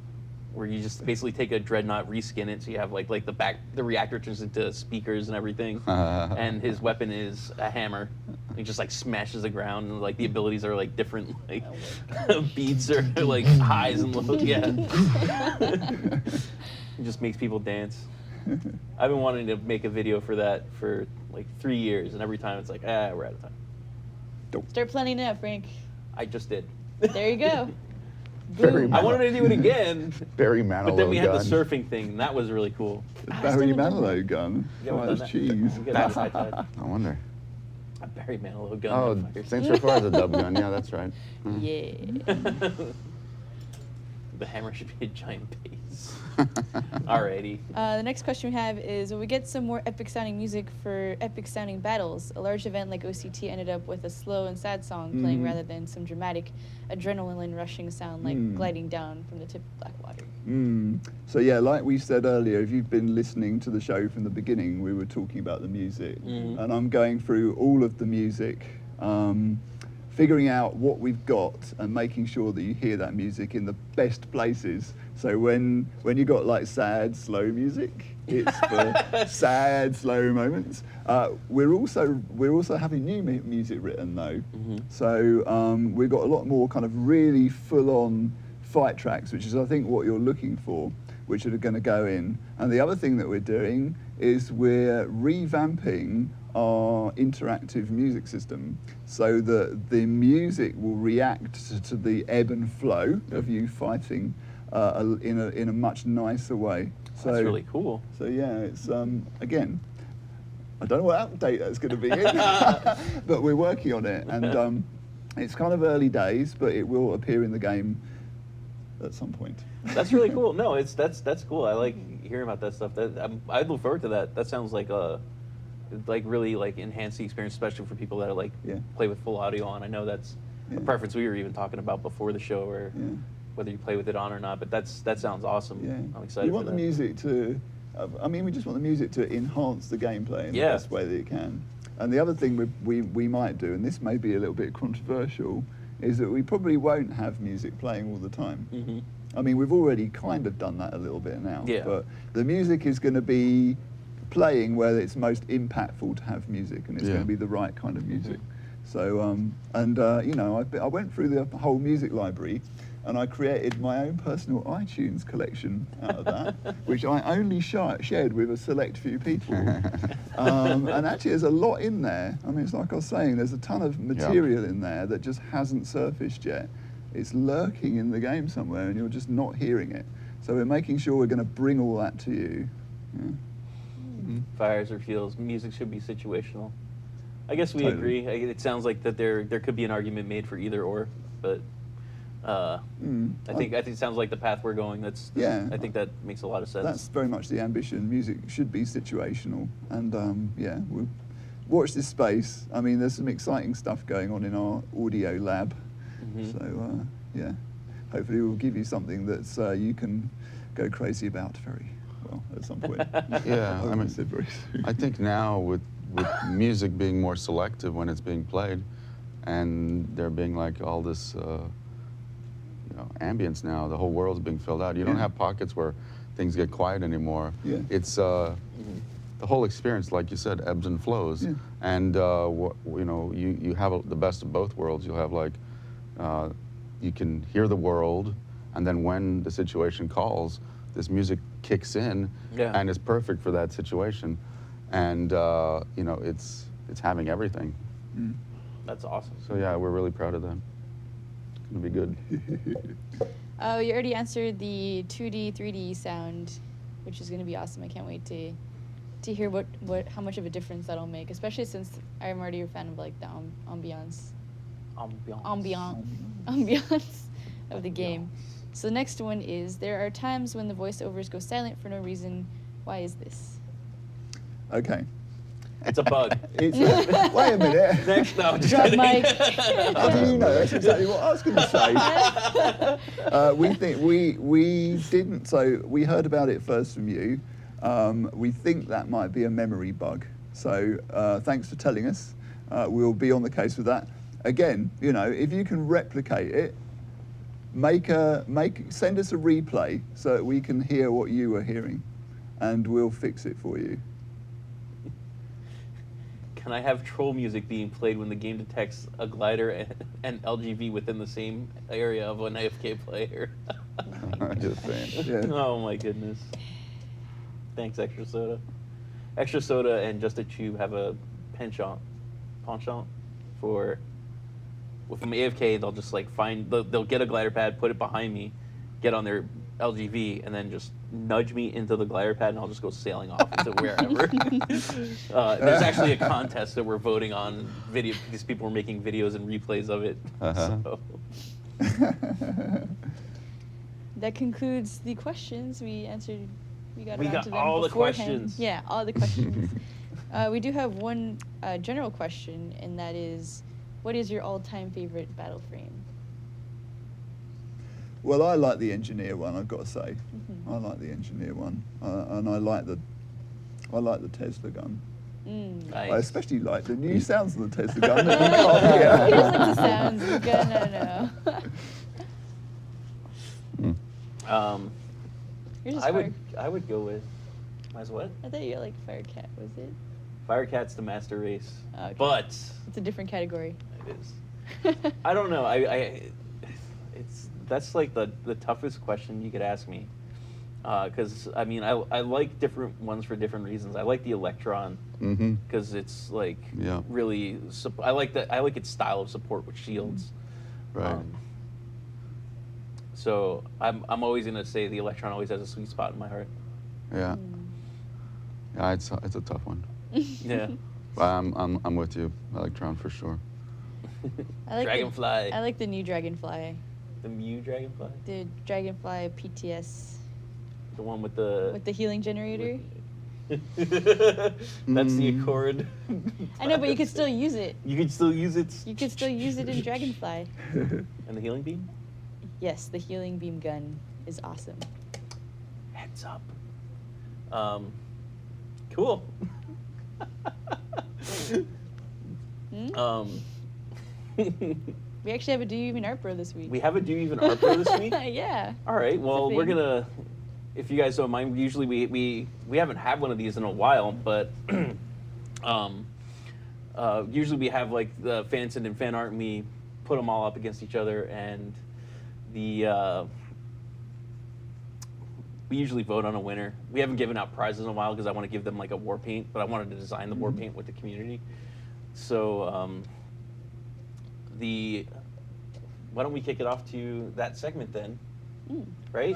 where you just basically take a dreadnought, reskin it, so you have like the reactor turns into speakers and everything, and his weapon is a hammer, He just like smashes the ground, and like the abilities are like different, like Oh beats are like highs and lows. Yeah, it just makes people dance. I've been wanting to make a video for that for like 3 years, and every time it's like, we're out of time. Start planning it out, Frank. I just did. There you go. Very Boom. I wanted to do it again, Barry Manilow but then we had the gun. surfing thing, and that was really cool. Barry Manilow gun. Yeah, Oh, we've that's done that. cheese. We got that side. I wonder. A Barry Manilow gun. Oh, that fires. Saints Row 4 has a dub gun. Yeah, that's right. Yeah. The hammer should be a giant bass. Alrighty. The next question we have is, will we get some more epic sounding music for epic sounding battles? A large event like OCT ended up with a slow and sad song playing rather than some dramatic adrenaline rushing sound like gliding down from the tip of Blackwater. So yeah, like we said earlier, if you've been listening to the show from the beginning, we were talking about the music, and I'm going through all of the music, figuring out what we've got and making sure that you hear that music in the best places. So when you got like sad, slow music, it's for sad, slow moments. We're also having new music written though. So we've got a lot more kind of really full-on fight tracks, which is I think what you're looking for, which are going to go in. And the other thing that we're doing is we're revamping our interactive music system so that the music will react to the ebb and flow of you fighting in a much nicer way. So That's really cool. So yeah, it's again, I don't know what update that's going to be in, but we're working on it, and it's kind of early days, but it will appear in the game at some point. That's really cool. No, that's cool. I like hearing about that stuff. I look forward to that. That sounds like really like enhance the experience, especially for people that are like play with full audio on. I know that's a preference we were even talking about before the show, or whether you play with it on or not. But that sounds awesome. Yeah. I'm excited. We want for the that. music to. We just want the music to enhance the gameplay in the best way that it can. And the other thing we might do, and this may be a little bit controversial, is that we probably won't have music playing all the time. I mean, we've already kind of done that a little bit now. Yeah. But the music is going to be playing where it's most impactful to have music, and it's going to be the right kind of music. So, I went through the whole music library, and I created my own personal iTunes collection out of that, which I only shared with a select few people. And actually, there's a lot in there. I mean, it's like I was saying, there's a ton of material in there that just hasn't surfaced yet. It's lurking in the game somewhere, and you're just not hearing it. So we're making sure we're going to bring all that to you. Fires or feels. Music should be situational. I guess we agree. It sounds like that there could be an argument made for either or, but I think it sounds like the path we're going. I think that makes a lot of sense. That's very much the ambition. Music should be situational, and we'll watch this space. I mean, there's some exciting stuff going on in our audio lab. So hopefully we'll give you something that you can go crazy about very well at some point. Yeah, I mean, very soon. I think now with music being more selective when it's being played, and there being like all this ambience now, the whole world's being filled out. You don't have pockets where things get quiet anymore. Yeah. It's the whole experience, like you said, ebbs and flows. Yeah. And you have the best of both worlds. You'll have like you can hear the world, and then when the situation calls, this music kicks in, and is perfect for that situation. And it's having everything. That's awesome. So yeah, we're really proud of that. It's gonna be good. You already answered the 2D, 3D sound, which is going to be awesome. I can't wait to hear how much of a difference that'll make, especially since I'm already a fan of like the ambiance of the game. So the next one is, there are times when the voiceovers go silent for no reason. Why is this? Okay. It's a bug. Wait a minute. Next, no, just Drop kidding. mic. How do you know? That's exactly what I was going to say. We didn't. So we heard about it first from you. We think that might be a memory bug. So thanks for telling us. We'll be on the case with that. Again, if you can replicate it, send us a replay so that we can hear what you were hearing, and we'll fix it for you. can I have troll music being played when the game detects a glider and LGV within the same area of an AFK player? Just saying. Yeah. Oh my goodness. Thanks, Extra Soda. Extra Soda and Just a Tube have a penchant for, if I'm AFK, they'll just like they'll get a glider pad, put it behind me, get on their LGV, and then just nudge me into the glider pad, and I'll just go sailing off into wherever. There's actually a contest that we're voting on video because people were making videos and replays of it. So. That concludes the questions we answered. We got We around got to them all the beforehand. questions. Yeah, all the questions. We do have one general question, and that is, what is your all-time favorite battle frame? Well, I like the engineer one. I've got to say, Mhm. I like the engineer one, and I like the Tesla gun. Nice. I especially like the new sounds of the Tesla gun. that He you just can't likes the hear. sounds. He's gonna know. Yours is I would go with as what? I thought you liked Firecat. Was it? Firecat's the master race, Oh, okay. but It's a different category. it is. I don't know. That's like the toughest question you could ask me, because I mean I like different ones for different reasons. I like the Electron Mm-hmm. because it's like Yeah. really. I like its style of support with shields. Right. So I'm always gonna say the Electron always has a sweet spot in my heart. Yeah. Mm. Yeah, it's a tough one. Yeah. But I'm with you, Electron for sure. I like Dragonfly. I like the new Dragonfly. The Mew Dragonfly. The Dragonfly PTS The one with the. with the healing generator. That's the Accord. I know, but you could still use it. You could still use it. You could still use it in Dragonfly. And the healing beam. Yes, the healing beam gun is awesome. Heads up. Cool. Hmm? We actually have a Do You Even Art Bro this week. We have a Do You Even Art Bro this week? Yeah. All right. Well, we're thing. gonna. If you guys don't mind, usually we haven't had one of these in a while, but usually we have like the fan send and fan art, and we put them all up against each other, and we usually vote on a winner. We haven't given out prizes in a while because I want to give them like a war paint, but I wanted to design the war paint with the community. So why don't we kick it off to that segment then? Mm. Right?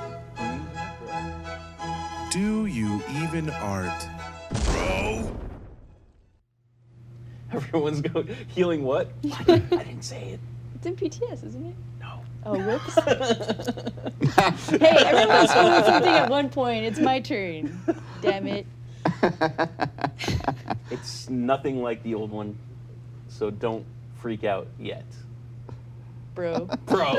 Do you even art, bro? Everyone's going healing what? I didn't say it. It's in PTS, isn't it? No. Oh, whoops. Hey, everyone's doing something at one point. It's my turn. Damn it. It's nothing like the old one, so don't freak out yet. Bro. Bro.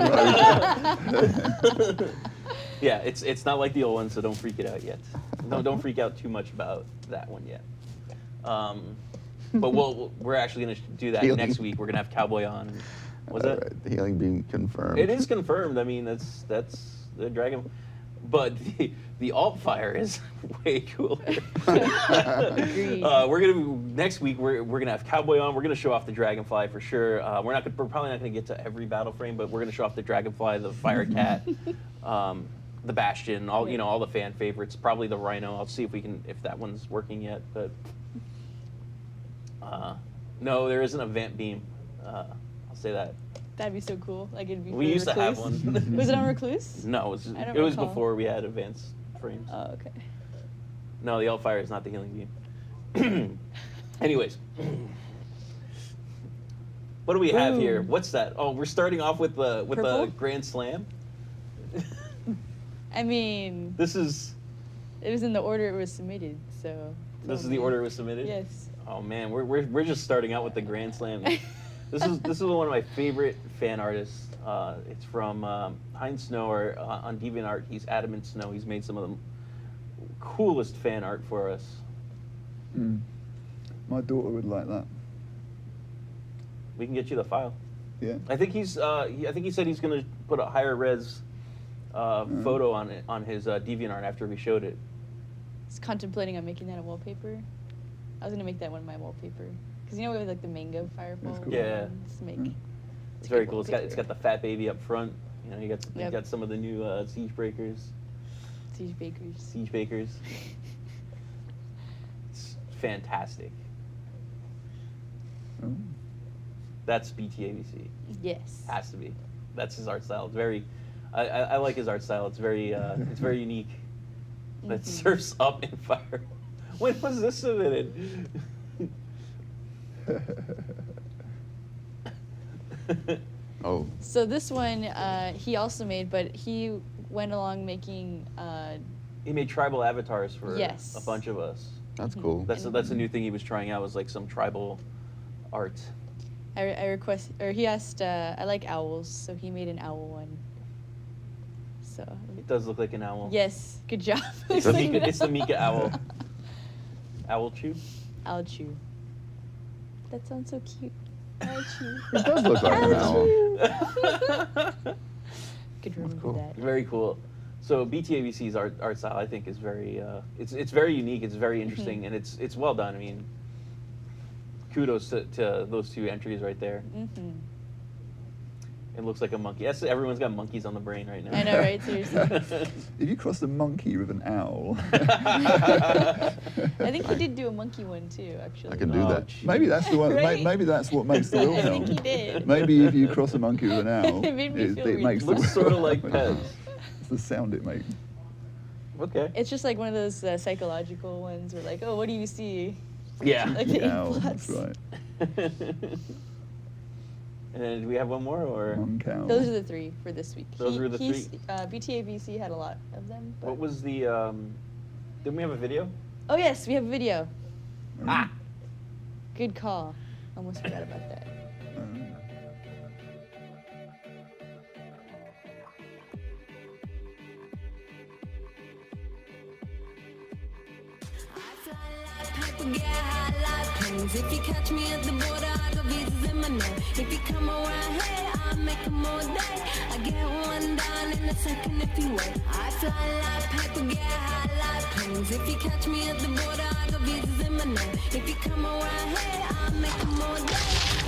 Yeah, it's not like the old one, so don't freak it out yet. No, don't freak out too much about that one yet. But we're actually gonna do that Healing. next week. We're gonna have Cowboy on. Was All that? right, the healing beam confirmed. It is confirmed. I mean, that's the dragon, but the alt fire is way cooler. Agreed. We're gonna next week. We're gonna have Cowboy on. We're gonna show off the Dragonfly for sure. We're probably not gonna get to every battle frame, but we're gonna show off the Dragonfly, the Firecat, the Bastion, all the fan favorites. Probably the Rhino. I'll see if that one's working yet, but no, there isn't a Vamp Beam. I'll say that. That'd be so cool. Like it'd be. We for used to have Recluse. one. Was it on Recluse? No, I don't it was recall. before we had advanced frames. Oh, okay. No, the alt fire is not the healing beam. Anyways, what do we have here? Boom. What's that? Oh, we're starting off with the Purple? Grand Slam. I mean, This is it was in the order it was submitted, so. the order it was submitted. Yes. Oh man, we're just starting out with the Grand Slam. This is one of my favorite fan artists. It's from Heinz Snow, or on DeviantArt. He's Adamant Snow. He's made some of the coolest fan art for us. My daughter would like that. We can get you the file. Yeah. I think I think he said he's gonna put a higher res photo on his DeviantArt after we showed it. I was contemplating on making that a wallpaper. I was gonna make that one my wallpaper Because you know we have like the mango Firefall. cool. Yeah. Let's make. It's very good cool. one. It's got the fat baby up front. You know, you Yep. got some of the new siege breakers, Siege Bakers. siege bakers. It's fantastic. Oh. That's BTABC. Yes. Has to be. That's his art style. It's very. I like his art style. It's very unique. That surfs up in fire. When was this submitted? Oh, So this one he also made, but he went along making. He made tribal avatars for Yes. a bunch of us. that's cool. That's a new thing he was trying out, was like some tribal art. I request, or he asked. I like owls, so he made an owl one. So. It does look like an owl. Yes. Good job. It's the Mika owl. Owl chew. Owl chew. That sounds so cute. Owl chew. It does look like an owl. Could remember cool. that. Very cool. So BTABC's art style, I think, is very it's very unique. It's very interesting, and it's well done. I mean, kudos to those two entries right there. Mm-hmm. It looks like a monkey. Yes, everyone's got monkeys on the brain right now. I know, right? Seriously. If you crossed a monkey with an owl, I think he did do a monkey one too, actually. I can do Oh, that. jeez. maybe that's the one. Right. Maybe that's what makes the I Wilhelm. think he did. Maybe if you cross a monkey with an owl, It made me feel it weird. makes the Looks sort of like Pez. It's the sound it makes. Okay. It's just like one of those psychological ones where like, oh, what do you see? Yeah. Like The the owl, plots. that's right. And then do we have one more, or Monk owl. Those are the three for this week. Those were the he's- three? BTABC had a lot of them. But... what was the? Didn't we have a video? Oh yes, we have a video. Ah. Good call. Almost forgot about that. Get high like planes. If you catch me at the border, I got visas in my name. If you come around here, I'll make them all day. I get one down in a second if you wait. I fly like paper, get high like planes. If you catch me at the border, I got visas in my name. If you come around here, I'll make them all day.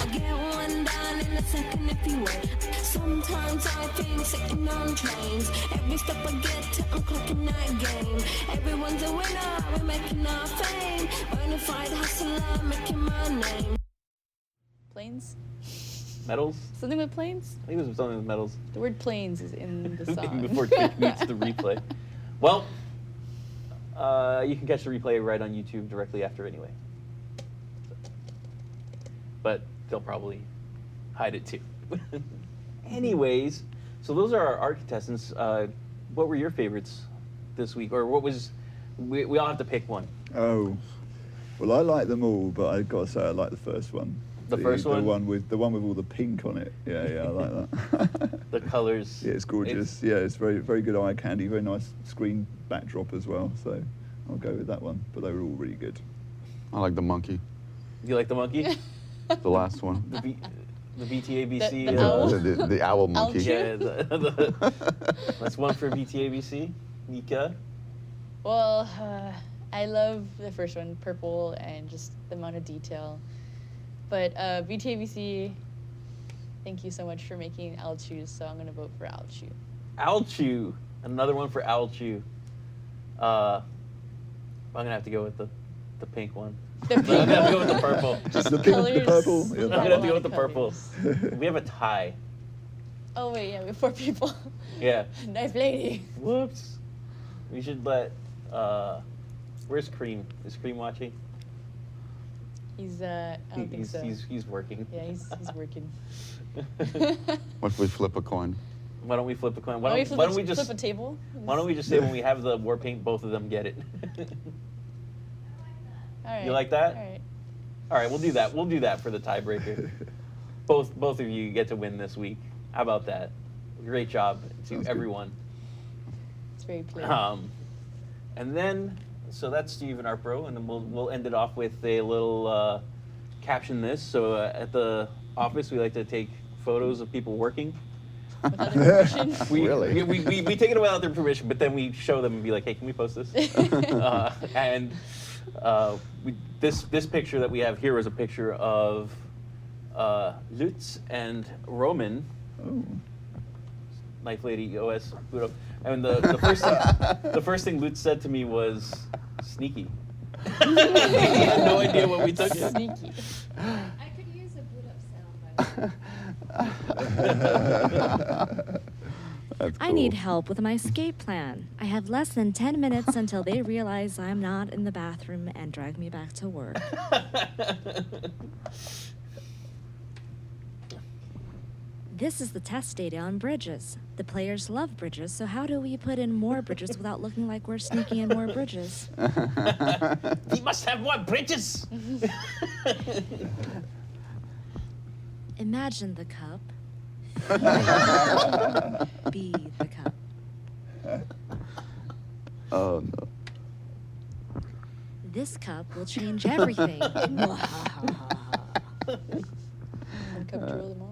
I get one down in a second if you wait. Sometimes I think sitting on trains. Every step I get to, I'm clocking that game. Everyone's a winner, we're making our fame. Bonafide hustler, making my name. Planes? Medals? Something with planes? I think it was something with medals. The word planes is in the song. Before Twitch meets the replay. Well, you can catch the replay right on YouTube directly after anyway. But they'll probably hide it too. Anyways, so those are our art contestants. What were your favorites this week? Or what was... We all have to pick one. Oh, well, I like them all, but I've got to say I like the first one. The first one? The one with all the pink on it. Yeah, I like that. The colors. Yeah, it's gorgeous. Yeah, it's very, very good eye candy. Very nice screen backdrop as well. So I'll go with that one. But they were all really good. I like the monkey, You like the monkey? the last one. The BTABC. The owl? The owl monkey. Owl Yeah, that's one for BTABC. Nika. Well, I love the first one, purple, and just the amount of detail. But BTABC, thank you so much for making Owl Chew, so I'm going to vote for Owl Chew. Owl Chew. Another one for Owl Chew. I'm going to have to go with the pink one. The I'm going to have to go with the pink. purple. Just the pink, the Colors. purple. Yeah, I'm that going to have to one. go with the purple. Colors. We have a tie. Oh, wait, yeah, we have 4 people. Yeah. Nice lady. Whoops. We should let... where's Cream? Is Cream watching? He's, I don't think so. He's working. Yeah, he's working. What if we flip a coin? Why don't we flip a coin? Why don't Why don't we just flip a table? Why don't we just say when we have the war paint, both of them get it? All right. You like that? All right. All right, we'll do that. We'll do that for the tiebreaker. Both of you get to win this week. How about that? Great job to Sounds good. everyone. It's very clear. And then, so that's Steve and Artbro, and then we'll end it off with a little caption this. So at the office, we like to take photos of people working. Without their permission. Really? We take it without their permission, but then we show them and be like, hey, can we post this? And we this picture that we have here is a picture of Lutz and Roman, Oh. Knife Lady OS boot up. And the first thing Lutz said to me was sneaky. He had no idea what we took it. Sneaky. I could use a boot up sound. That's I need cool. help with my escape plan. I have less than 10 minutes until they realize I'm not in the bathroom and drag me back to work. This is the test data on bridges. The players love bridges, so how do we put in more bridges without looking like we're sneaking in more bridges? We must have more bridges. Imagine the cup. Be the cup. Oh no. This cup will change everything. One cup to rule them all.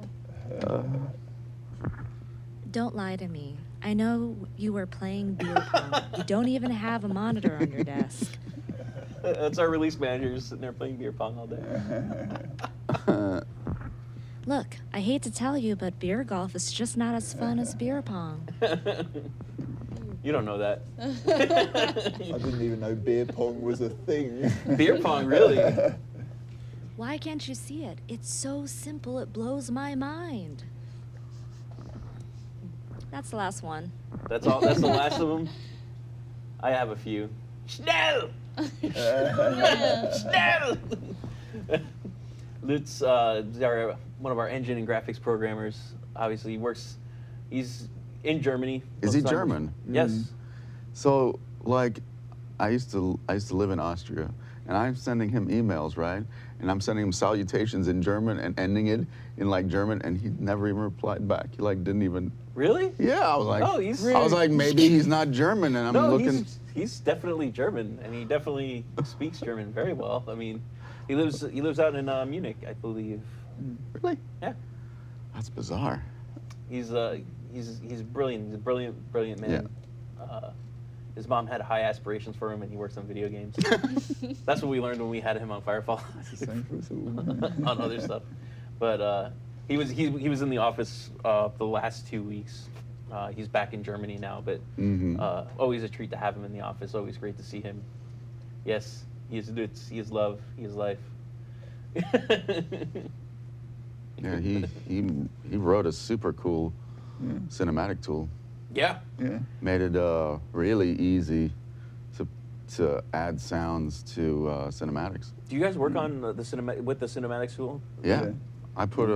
Don't lie to me. I know you were playing beer pong. You don't even have a monitor on your desk. That's our release manager just sitting there playing beer pong all day. Look, I hate to tell you, but beer golf is just not as fun as beer pong. You don't know that. I didn't even know beer pong was a thing. Beer pong, really? Why can't you see it? It's so simple, it blows my mind. That's the last one. That's all. That's the last of them. I have a few. Schnell! Schnell! Lutz is one of our engine and graphics programmers. Obviously, he's in Germany. Is most he of the time. German? Yes. So, like, I used to live in Austria, and I'm sending him emails, right? And I'm sending him salutations in German and ending it in like German, and he never even replied back. He like didn't even. Really? Yeah, I was like, Oh, he's- I was like, maybe he's not German, and I'm No, looking. he's definitely German, and he definitely speaks German very well. I mean, he lives out in Munich, I believe. Really? Yeah. That's bizarre. He's brilliant. He's a brilliant man. His mom had high aspirations for him, and he works on video games. That's what we learned when we had him on Firefall. Same for us all. On other stuff, but he was in the office the last 2 weeks. He's back in Germany now, but always a treat to have him in the office. Always great to see him. Yes, he is Lutz. He is love. He is life. Yeah, he wrote a super cool cinematic tool. Yeah. Yeah. Made it really easy to add sounds to cinematics. Do you guys work on the cinematics tool? Yeah, Yeah. I put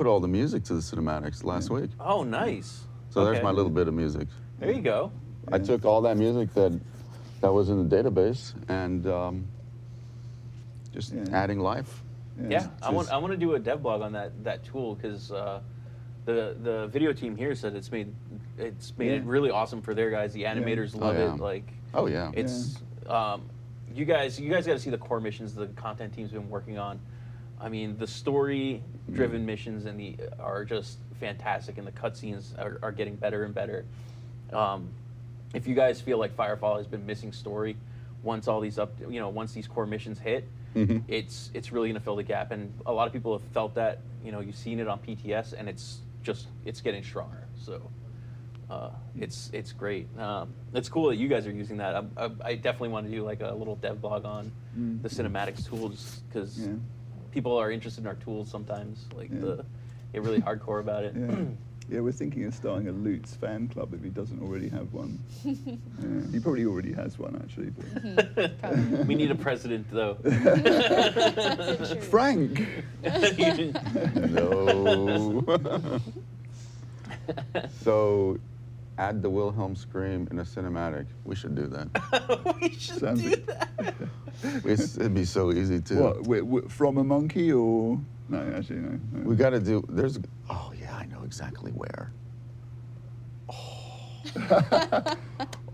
all the music to the cinematics last week. Oh, nice. So there's Okay. my little bit of music. There you go. I took all that music that was in the database and just Yeah. adding life. Yeah, I want to do a dev blog on that tool because the video team here said it's made it really awesome for their guys. The animators love yeah. it. Like Oh yeah. it's you guys got to see the core missions the content team's been working on. I mean, the story-driven missions are just fantastic, and the cutscenes are getting better and better. If you guys feel like Firefall has been missing story, once all these once these core missions hit, it's really gonna fill the gap. And a lot of people have felt that. You've seen it on PTS, and it's getting stronger. So it's great. It's cool that you guys are using that. I definitely want to do like a little dev blog on the cinematics tools because people are interested in our tools sometimes. Like get really hardcore about it. Yeah. Yeah, we're thinking of starting a Lutz fan club if he doesn't already have one. He probably already has one, actually. But. We need a president, though. Frank! No. So, add the Wilhelm scream in a cinematic. We should do that. We should Sounds do like- that. It'd be so easy too. What, from a monkey or? No, actually, no. We got to do. Oh yeah, I know exactly where.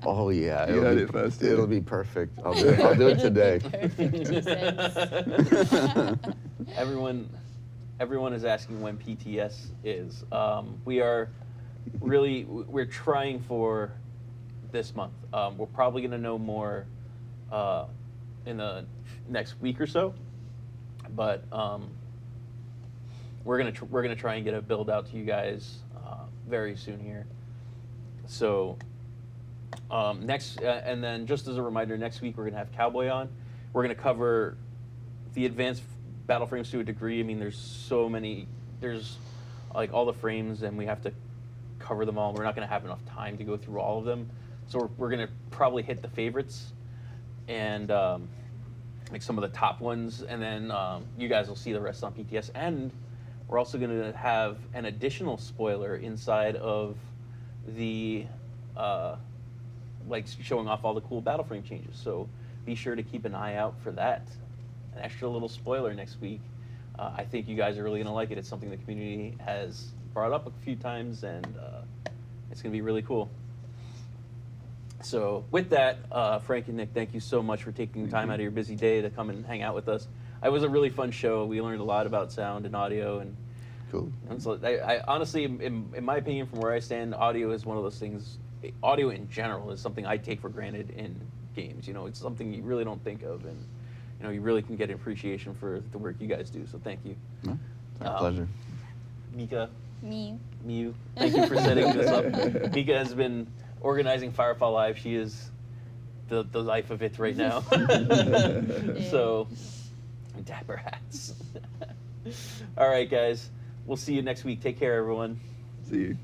Oh yeah, You heard it first, didn't It'll you? be perfect. I'll do it today. Everyone is asking when PTS is. We're trying for this month. We're probably gonna know more in the next week or so. But we're gonna try and get a build out to you guys very soon here. So next, and then just as a reminder, next week we're gonna have Cowboy on. We're gonna cover the advanced battle frames to a degree. I mean, there's so many. There's like all the frames, and we have to cover them all. We're not gonna have enough time to go through all of them. So we're gonna probably hit the favorites and like some of the top ones, and then you guys will see the rest on PTS. And we're also gonna have an additional spoiler inside of the like showing off all the cool battle frame changes. So be sure to keep an eye out for that. An extra little spoiler next week. I think you guys are really gonna like it. It's something the community has brought up a few times, and it's gonna be really cool. So with that, Frank and Nick, thank you so much for taking time out of your busy day to come and hang out with us. It was a really fun show. We learned a lot about sound and audio, and Cool. so I honestly, in my opinion, from where I stand, audio is one of those things. Audio in general is something I take for granted in games. You know, it's something you really don't think of, and you know, you really can get appreciation for the work you guys do. So thank you. No, my pleasure. Mika, Me. thank you for setting this up. Mika has been organizing Firefall Live. She is the life of it right now. So, dapper hats. All right, guys. We'll see you next week. Take care, everyone. See you.